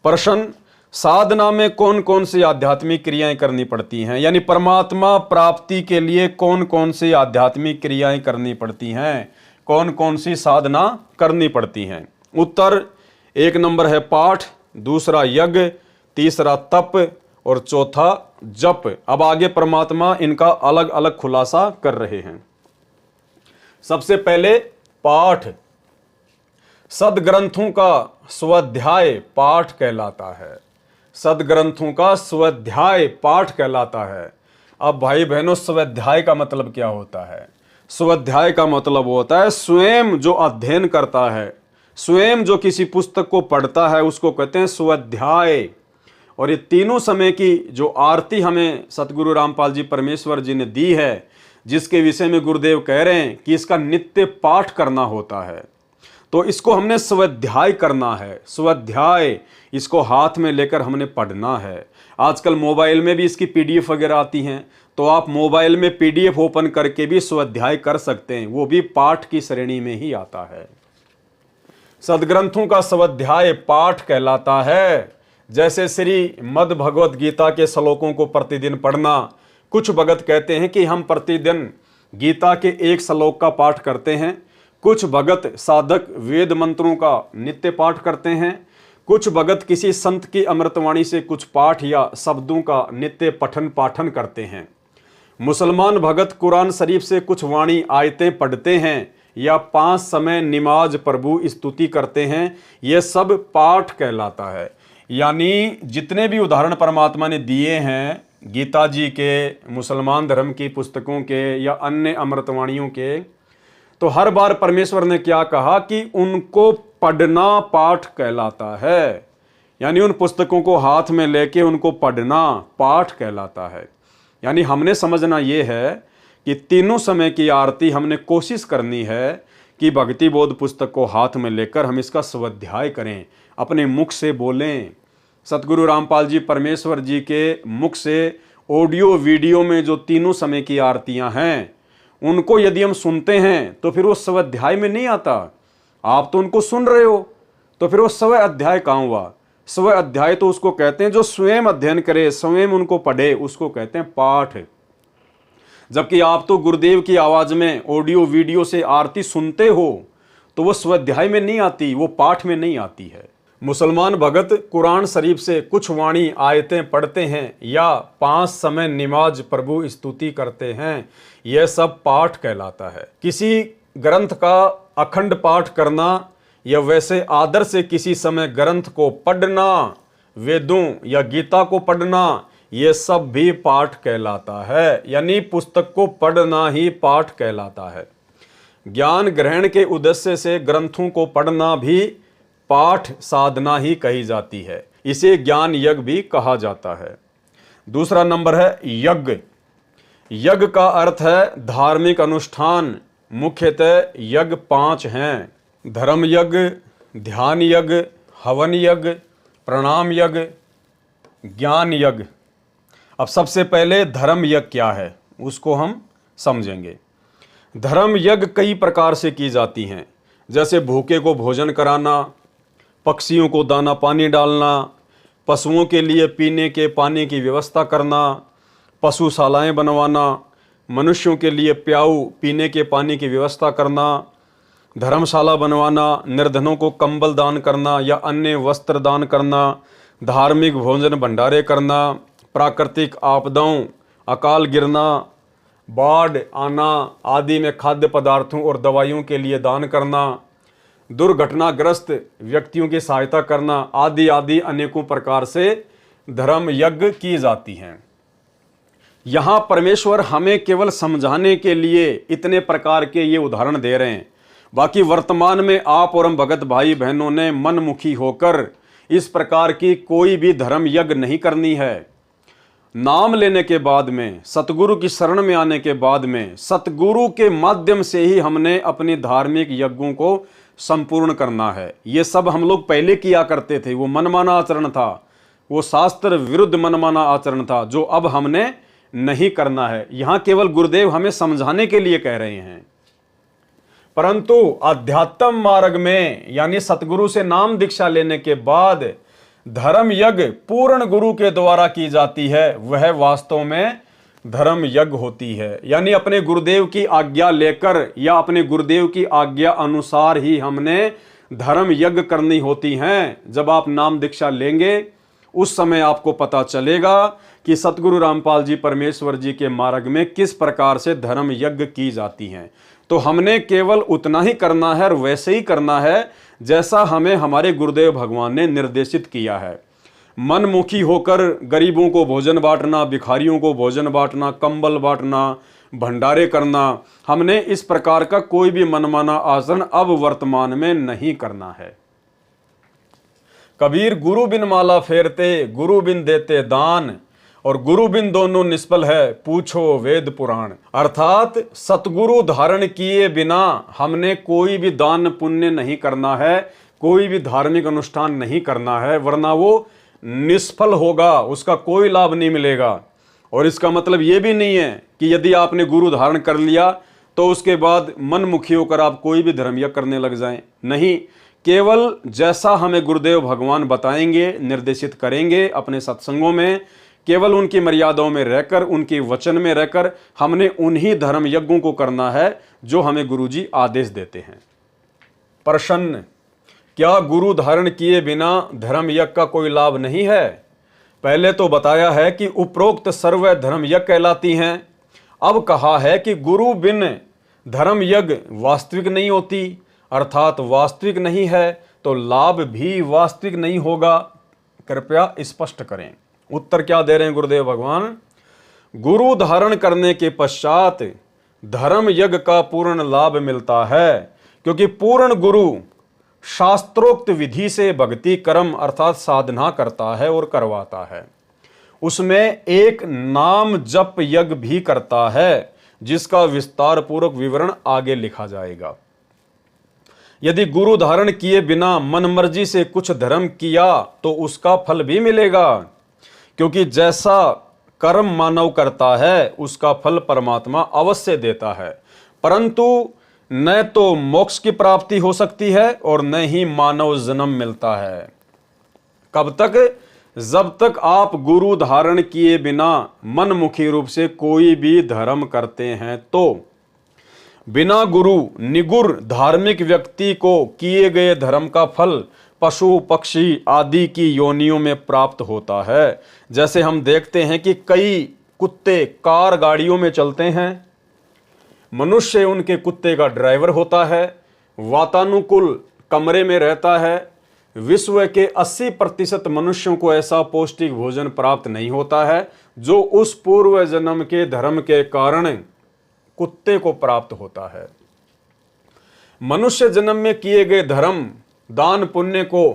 प्रश्न, साधना में कौन कौन सी आध्यात्मिक क्रियाएं करनी पड़ती हैं, यानी परमात्मा प्राप्ति के लिए कौन कौन सी आध्यात्मिक क्रियाएं करनी पड़ती हैं, कौन कौन सी साधना करनी पड़ती हैं। उत्तर, 1 नंबर है पाठ, दूसरा यज्ञ, तीसरा तप और चौथा जप। अब आगे परमात्मा इनका अलग अलग खुलासा कर रहे हैं। सबसे पहले पाठ। सदग्रंथों का स्वाध्याय पाठ कहलाता है। सदग्रंथों का स्वाध्याय पाठ कहलाता है। अब भाई बहनों, स्वाध्याय का मतलब क्या होता है? स्वाध्याय का मतलब होता है स्वयं जो अध्ययन करता है, स्वयं जो किसी पुस्तक को पढ़ता है, उसको कहते हैं स्वाध्याय। और ये तीनों समय की जो आरती हमें सतगुरु रामपाल जी परमेश्वर जी ने दी है, जिसके विषय में गुरुदेव कह रहे हैं कि इसका नित्य पाठ करना होता है, तो इसको हमने स्वाध्याय करना है। स्वाध्याय, इसको हाथ में लेकर हमने पढ़ना है। आजकल मोबाइल में भी इसकी पीडीएफ वगैरह आती हैं, तो आप मोबाइल में पीडीएफ ओपन करके भी स्वाध्याय कर सकते हैं, वो भी पाठ की श्रेणी में ही आता है। सदग्रंथों का स्वाध्याय पाठ कहलाता है। जैसे श्री मद् भगवत गीता के श्लोकों को प्रतिदिन पढ़ना। कुछ भगत कहते हैं कि हम प्रतिदिन गीता के 1 श्लोक का पाठ करते हैं, कुछ भगत साधक वेद मंत्रों का नित्य पाठ करते हैं, कुछ भगत किसी संत की अमृतवाणी से कुछ पाठ या शब्दों का नित्य पठन पाठन करते हैं। मुसलमान भगत कुरान शरीफ से कुछ वाणी आयतें पढ़ते हैं या 5 समय नमाज प्रभु स्तुति करते हैं। ये सब पाठ कहलाता है। यानी जितने भी उदाहरण परमात्मा ने दिए हैं गीता जी के, मुसलमान धर्म की पुस्तकों के या अन्य अमृतवाणियों के, तो हर बार परमेश्वर ने क्या कहा कि उनको पढ़ना पाठ कहलाता है। यानी उन पुस्तकों को हाथ में लेके उनको पढ़ना पाठ कहलाता है। यानी हमने समझना ये है कि तीनों समय की आरती हमने कोशिश करनी है कि भक्ति बोध पुस्तक को हाथ में लेकर हम इसका स्वाध्याय करें, अपने मुख से बोलें। सतगुरु रामपाल जी परमेश्वर जी के मुख से ऑडियो वीडियो में जो तीनों समय की आरतियां हैं, उनको यदि हम सुनते हैं तो फिर वो स्वाध्याय में नहीं आता। आप तो उनको सुन रहे हो, तो फिर वो स्व अध्याय कहाँ हुआ? स्व अध्याय तो उसको कहते हैं जो स्वयं अध्ययन करे, स्वयं उनको पढ़े, उसको कहते हैं पाठ। जबकि आप तो गुरुदेव की आवाज में ऑडियो वीडियो से आरती सुनते हो, तो वो स्वाध्याय में नहीं आती, वो पाठ में नहीं आती है। मुसलमान भगत कुरान शरीफ से कुछ वाणी आयतें पढ़ते हैं या 5 समय नमाज प्रभु स्तुति करते हैं, यह सब पाठ कहलाता है। किसी ग्रंथ का अखंड पाठ करना या वैसे आदर से किसी समय ग्रंथ को पढ़ना, वेदों या गीता को पढ़ना, यह सब भी पाठ कहलाता है। यानी पुस्तक को पढ़ना ही पाठ कहलाता है। ज्ञान ग्रहण के उद्देश्य से ग्रंथों को पढ़ना भी पाठ साधना ही कही जाती है। इसे ज्ञान यज्ञ भी कहा जाता है। दूसरा नंबर है यज्ञ। यज्ञ का अर्थ है धार्मिक अनुष्ठान। मुख्यतः यज्ञ 5 हैं: धर्म यज्ञ, ध्यान यज्ञ, हवन यज्ञ, प्रणाम यज्ञ, ज्ञान यज्ञ। अब सबसे पहले धर्म यज्ञ क्या है उसको हम समझेंगे। धर्म यज्ञ कई प्रकार से की जाती हैं, जैसे भूखे को भोजन कराना, पक्षियों को दाना पानी डालना, पशुओं के लिए पीने के पानी की व्यवस्था करना, पशुशालाएं बनवाना, मनुष्यों के लिए प्याऊ पीने के पानी की व्यवस्था करना, धर्मशाला बनवाना, निर्धनों को कंबल दान करना या अन्य वस्त्र दान करना, धार्मिक भोजन भंडारे करना, प्राकृतिक आपदाओं, अकाल गिरना, बाढ़ आना आदि में खाद्य पदार्थों और दवाइयों के लिए दान करना, दुर्घटनाग्रस्त व्यक्तियों की सहायता करना, आदि आदि अनेकों प्रकार से धर्म यज्ञ की जाती हैं। यहाँ परमेश्वर हमें केवल समझाने के लिए इतने प्रकार के ये उदाहरण दे रहे हैं। बाकी वर्तमान में आप और हम भगत भाई बहनों ने मनमुखी होकर इस प्रकार की कोई भी धर्म यज्ञ नहीं करनी है। नाम लेने के बाद में, सतगुरु की शरण में आने के बाद में, सतगुरु के माध्यम से ही हमने अपने धार्मिक यज्ञों को संपूर्ण करना है। ये सब हम लोग पहले किया करते थे, वो मनमाना आचरण था, वो शास्त्र विरुद्ध मनमाना आचरण था, जो अब हमने नहीं करना है। यहाँ केवल गुरुदेव हमें समझाने के लिए कह रहे हैं। परंतु अध्यात्म मार्ग में, यानी सतगुरु से नाम दीक्षा लेने के बाद धर्म यज्ञ पूर्ण गुरु के द्वारा की जाती है, वह वास्तव में धर्म यज्ञ होती है। यानी अपने गुरुदेव की आज्ञा लेकर या अपने गुरुदेव की आज्ञा अनुसार ही हमने धर्म यज्ञ करनी होती हैं। जब आप नाम दीक्षा लेंगे उस समय आपको पता चलेगा कि सतगुरु रामपाल जी परमेश्वर जी के मार्ग में किस प्रकार से धर्म यज्ञ की जाती हैं। तो हमने केवल उतना ही करना है और वैसे ही करना है जैसा हमें हमारे गुरुदेव भगवान ने निर्देशित किया है। मनमुखी होकर गरीबों को भोजन बांटना, भिखारियों को भोजन बांटना, कंबल बांटना, भंडारे करना, हमने इस प्रकार का कोई भी मनमाना आचरण अब वर्तमान में नहीं करना है। कबीर गुरु बिन माला फेरते, गुरु बिन देते दान, और गुरु बिन दोनों निष्फल है, पूछो वेद पुराण। अर्थात सतगुरु धारण किए बिना हमने कोई भी दान पुण्य नहीं करना है, कोई भी धार्मिक अनुष्ठान नहीं करना है, वरना वो निष्फल होगा, उसका कोई लाभ नहीं मिलेगा। और इसका मतलब ये भी नहीं है कि यदि आपने गुरु धारण कर लिया तो उसके बाद मनमुखी होकर आप कोई भी धर्म यज्ञ करने लग जाएं। नहीं, केवल जैसा हमें गुरुदेव भगवान बताएंगे, निर्देशित करेंगे अपने सत्संगों में, केवल उनकी मर्यादाओं में रहकर, उनके वचन में रहकर हमने उन्हीं धर्म यज्ञों को करना है जो हमें गुरुजी आदेश देते हैं। प्रश्न, क्या गुरु धारण किए बिना धर्म यज्ञ का कोई लाभ नहीं है? पहले तो बताया है कि उपरोक्त सर्व धर्म यज्ञ कहलाती हैं। अब कहा है कि गुरु बिन धर्म यज्ञ वास्तविक नहीं होती, अर्थात वास्तविक नहीं है तो लाभ भी वास्तविक नहीं होगा। कृपया स्पष्ट करें। उत्तर क्या दे रहे हैं गुरुदेव भगवान? गुरु धारण करने के पश्चात धर्म यज्ञ का पूर्ण लाभ मिलता है, क्योंकि पूर्ण गुरु शास्त्रोक्त विधि से भक्ति कर्म अर्थात साधना करता है और करवाता है। उसमें एक नाम जप यज्ञ भी करता है, जिसका विस्तार पूर्वक विवरण आगे लिखा जाएगा। यदि गुरु धारण किए बिना मनमर्जी से कुछ धर्म किया तो उसका फल भी मिलेगा, क्योंकि जैसा कर्म मानव करता है उसका फल परमात्मा अवश्य देता है, परंतु न तो मोक्ष की प्राप्ति हो सकती है और न ही मानव जन्म मिलता है। कब तक? जब तक आप गुरु धारण किए बिना मनमुखी रूप से कोई भी धर्म करते हैं तो बिना गुरु निगुर धार्मिक व्यक्ति को किए गए धर्म का फल पशु पक्षी आदि की योनियों में प्राप्त होता है। जैसे हम देखते हैं कि कई कुत्ते कार गाड़ियों में चलते हैं, मनुष्य उनके कुत्ते का ड्राइवर होता है, वातानुकूल कमरे में रहता है। विश्व के 80% मनुष्यों को ऐसा पौष्टिक भोजन प्राप्त नहीं होता है जो उस पूर्व जन्म के धर्म के कारण कुत्ते को प्राप्त होता है। मनुष्य जन्म में किए गए धर्म दान पुण्य को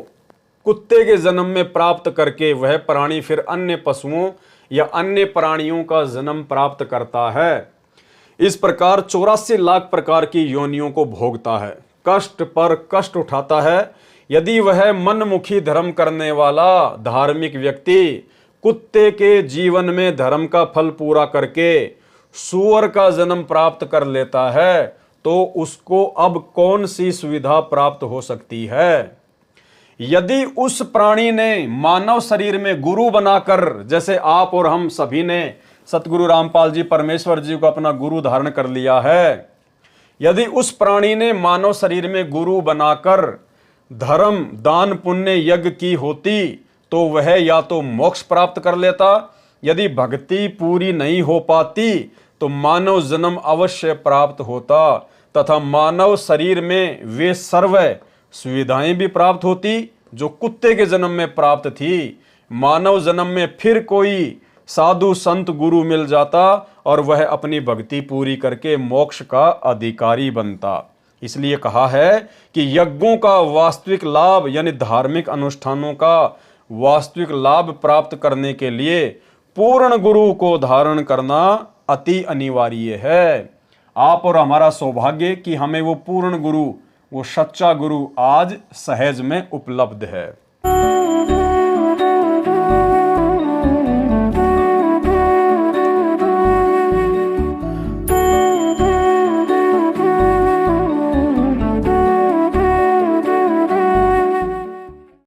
कुत्ते के जन्म में प्राप्त करके वह प्राणी फिर अन्य पशुओं या अन्य प्राणियों का जन्म प्राप्त करता है। इस प्रकार 84 लाख प्रकार की योनियों को भोगता है, कष्ट पर कष्ट उठाता है। यदि वह मनमुखी धर्म करने वाला धार्मिक व्यक्ति कुत्ते के जीवन में धर्म का फल पूरा करके सूअर का जन्म प्राप्त कर लेता है तो उसको अब कौन सी सुविधा प्राप्त हो सकती है? यदि उस प्राणी ने मानव शरीर में गुरु बनाकर, जैसे आप और हम सभी ने सतगुरु रामपाल जी परमेश्वर जी को अपना गुरु धारण कर लिया है, यदि उस प्राणी ने मानव शरीर में गुरु बनाकर धर्म दान पुण्य यज्ञ की होती तो वह या तो मोक्ष प्राप्त कर लेता, यदि भक्ति पूरी नहीं हो पाती तो मानव जन्म अवश्य प्राप्त होता तथा मानव शरीर में वे सर्व सुविधाएं भी प्राप्त होती जो कुत्ते के जन्म में प्राप्त थी। मानव जन्म में फिर कोई साधु संत गुरु मिल जाता और वह अपनी भक्ति पूरी करके मोक्ष का अधिकारी बनता। इसलिए कहा है कि यज्ञों का वास्तविक लाभ यानी धार्मिक अनुष्ठानों का वास्तविक लाभ प्राप्त करने के लिए पूर्ण गुरु को धारण करना अति अनिवार्य है। आप और हमारा सौभाग्य कि हमें वो पूर्ण गुरु, वो सच्चा गुरु आज सहज में उपलब्ध है।